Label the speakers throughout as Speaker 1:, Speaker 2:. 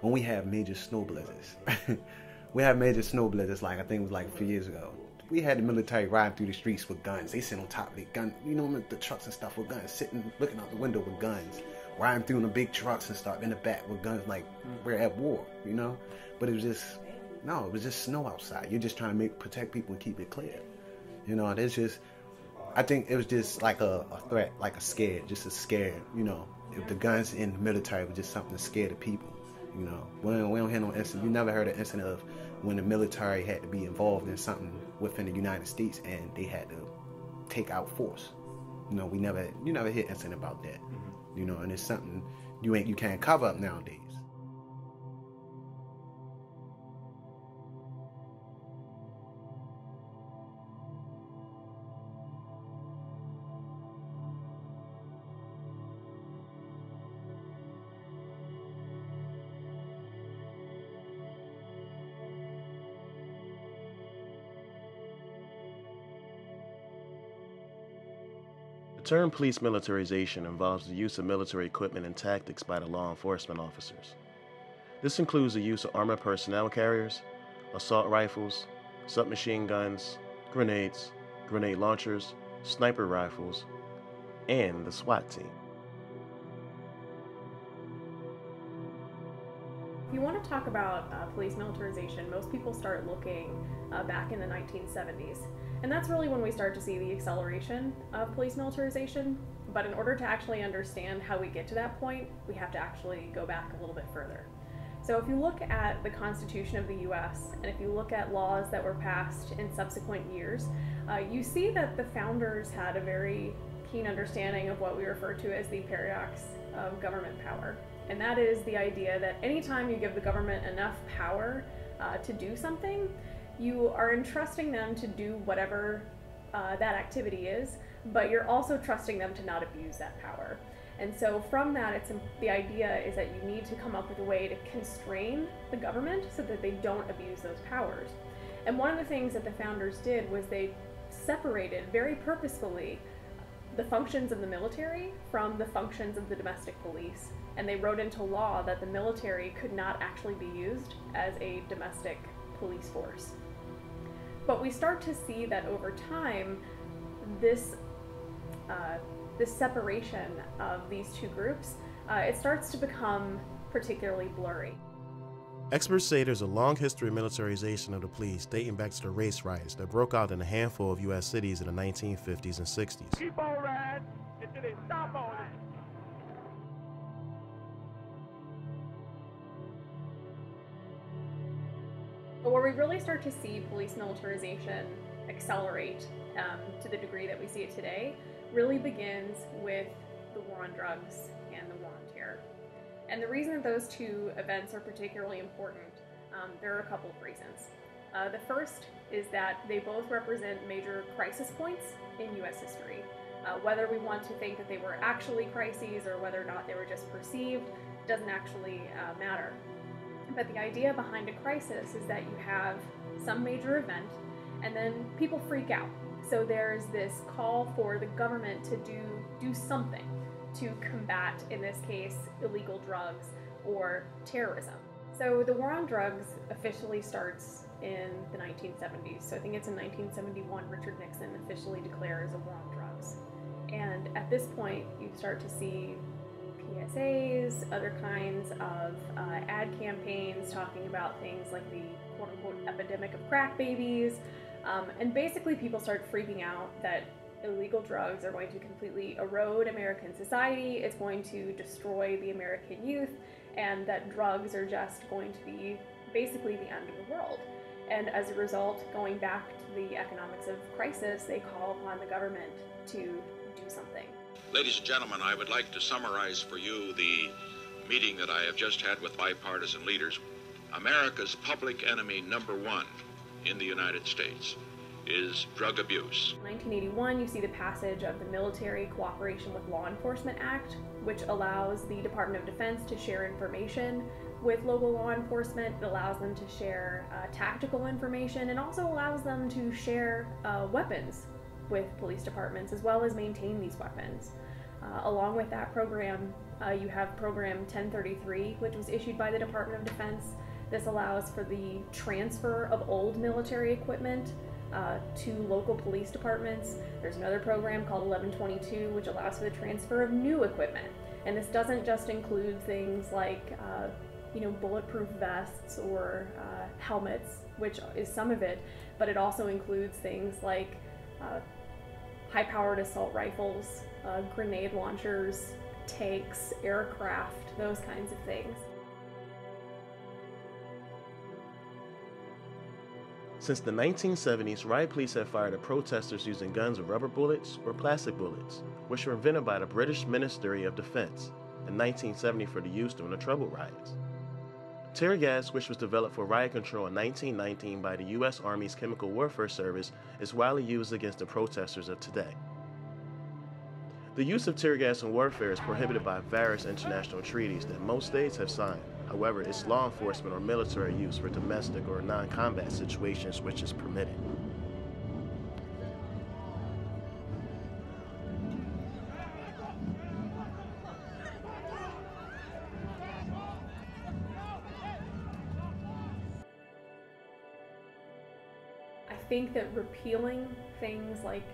Speaker 1: when we have major snow blizzards. We have major snow blizzards, like I think it was like a few years ago. We had the military riding through the streets with guns. They sit on top of their gun, you know, the trucks and stuff with guns, sitting, looking out the window with guns, riding through in the big trucks and stuff in the back with guns, like we're at war, you know? But it was just, no, it was just snow outside. You're just trying to protect people and keep it clear. You know, there's just, I think it was just like a threat, like a scare, just a scare, you know. If the guns in the military was just something to scare the people, you know. We don't hear no incident. You never heard an incident of when the military had to be involved in something within the United States and they had to take out force. You know, you never hear incident about that. You know, and it's something you can't cover up nowadays.
Speaker 2: The term police militarization involves the use of military equipment and tactics by the law enforcement officers. This includes the use of armored personnel carriers, assault rifles, submachine guns, grenades, grenade launchers, sniper rifles, and the SWAT team.
Speaker 3: If you want to talk about police militarization, most people start looking back in the 1970s. And that's really when we start to see the acceleration of police militarization. But in order to actually understand how we get to that point, we have to actually go back a little bit further. So if you look at the Constitution of the US, and if you look at laws that were passed in subsequent years, you see that the founders had a very keen understanding of what we refer to as the paradox of government power. And that is the idea that anytime you give the government enough power to do something, you are entrusting them to do whatever that activity is, but you're also trusting them to not abuse that power. And so from that, the idea is that you need to come up with a way to constrain the government so that they don't abuse those powers. And one of the things that the founders did was they separated very purposefully the functions of the military from the functions of the domestic police. And they wrote into law that the military could not actually be used as a domestic police force. But we start to see that over time, this separation of these two groups, it starts to become particularly blurry.
Speaker 2: Experts say there's a long history of militarization of the police dating back to the race riots that broke out in a handful of U.S. cities in the 1950s and 60s.
Speaker 4: Keep on riding until they stop on it.
Speaker 3: But where we really start to see police militarization accelerate to the degree that we see it today really begins with the war on drugs and the war on terror. And the reason that those two events are particularly important, there are a couple of reasons. The first is that they both represent major crisis points in U.S. history. Whether we want to think that they were actually crises or whether or not they were just perceived doesn't actually matter. But the idea behind a crisis is that you have some major event and then people freak out. So there's this call for the government to do something to combat, in this case, illegal drugs or terrorism. So the war on drugs officially starts in the 1970s. So I think it's in 1971 Richard Nixon officially declares a war on drugs. And at this point, you start to see PSAs, other kinds of ad campaigns talking about things like the quote-unquote epidemic of crack babies. And basically people start freaking out that illegal drugs are going to completely erode American society, it's going to destroy the American youth, and that drugs are just going to be basically the end of the world. And as a result, going back to the economics of crisis, they call upon the government to do something.
Speaker 5: Ladies and gentlemen, I would like to summarize for you the meeting that I have just had with bipartisan leaders. America's public enemy number one in the United States is drug abuse.
Speaker 3: In 1981, you see the passage of the Military Cooperation with Law Enforcement Act, which allows the Department of Defense to share information with local law enforcement. It allows them to share tactical information and also allows them to share weapons with police departments as well as maintain these weapons. Along with that program, You have Program 1033, which was issued by the Department of Defense. This allows for the transfer of old military equipment to local police departments. There's another program called 1122, which allows for the transfer of new equipment. And this doesn't just include things like, bulletproof vests or helmets, which is some of it, but it also includes things like high-powered assault rifles, grenade launchers, tanks, aircraft, those kinds of things.
Speaker 2: Since the 1970s, riot police have fired at protesters using guns with rubber bullets or plastic bullets, which were invented by the British Ministry of Defense in 1970 for the use during the Trouble riots. Tear gas, which was developed for riot control in 1919 by the U.S. Army's Chemical Warfare Service, is widely used against the protesters of today. The use of tear gas in warfare is prohibited by various international treaties that most states have signed. However, it's law enforcement or military use for domestic or non-combat situations which is permitted.
Speaker 3: I think that repealing things like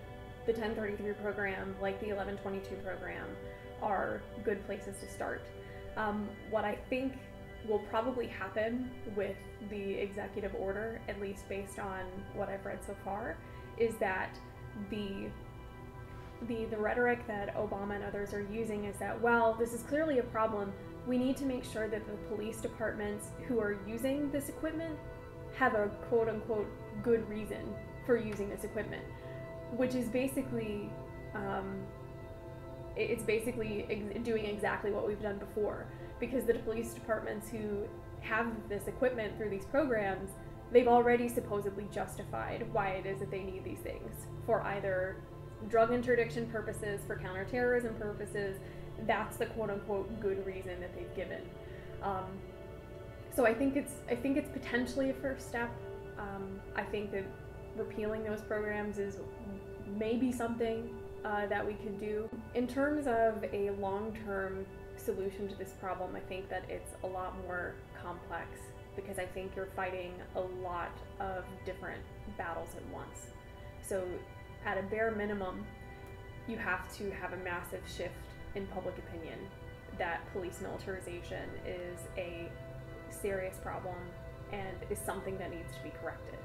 Speaker 3: the 1033 program, like the 1122 program, are good places to start. What I think will probably happen with the executive order, at least based on what I've read so far, is that the rhetoric that Obama and others are using is that, well, this is clearly a problem. We need to make sure that the police departments who are using this equipment have a quote-unquote good reason for using this equipment, which is basically doing exactly what we've done before, because the police departments who have this equipment through these programs, they've already supposedly justified why it is that they need these things for either drug interdiction purposes, for counterterrorism purposes. That's the quote-unquote good reason that they've given. So I think it's potentially a first step. I think that repealing those programs is maybe something that we could do. In terms of a long-term solution to this problem, I think that it's a lot more complex, because I think you're fighting a lot of different battles at once. So at a bare minimum, you have to have a massive shift in public opinion that police militarization is a serious problem and is something that needs to be corrected.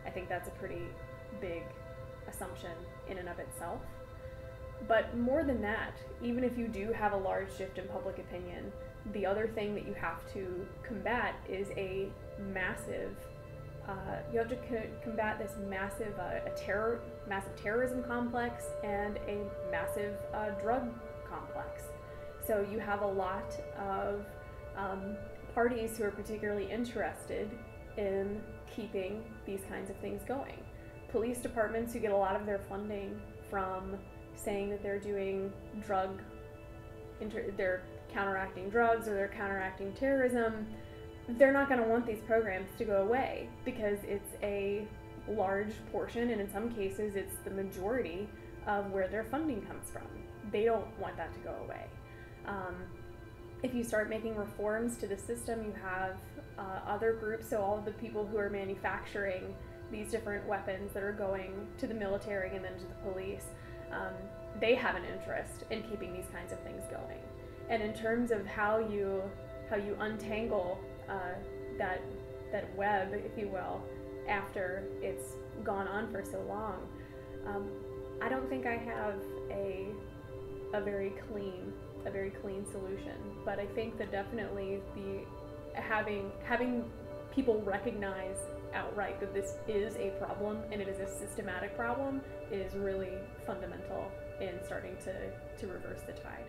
Speaker 3: I think that's a pretty big assumption in and of itself. But more than that, even if you do have a large shift in public opinion, the other thing that you have to combat is a massive, you have to combat this massive terrorism complex and a massive drug complex. So you have a lot of parties who are particularly interested in keeping these kinds of things going. Police departments who get a lot of their funding from saying that they're doing they're counteracting drugs or they're counteracting terrorism, they're not going to want these programs to go away, because it's a large portion, and in some cases it's the majority of where their funding comes from. They don't want that to go away. If you start making reforms to the system, you have other groups, so all of the people who are manufacturing these different weapons that are going to the military and then to the police, they have an interest in keeping these kinds of things going. And in terms of how you untangle that web, if you will, after it's gone on for so long, I don't think I have a very clean solution. But I think that definitely having people recognize outright that this is a problem and it is a systematic problem is really fundamental in starting to reverse the tide.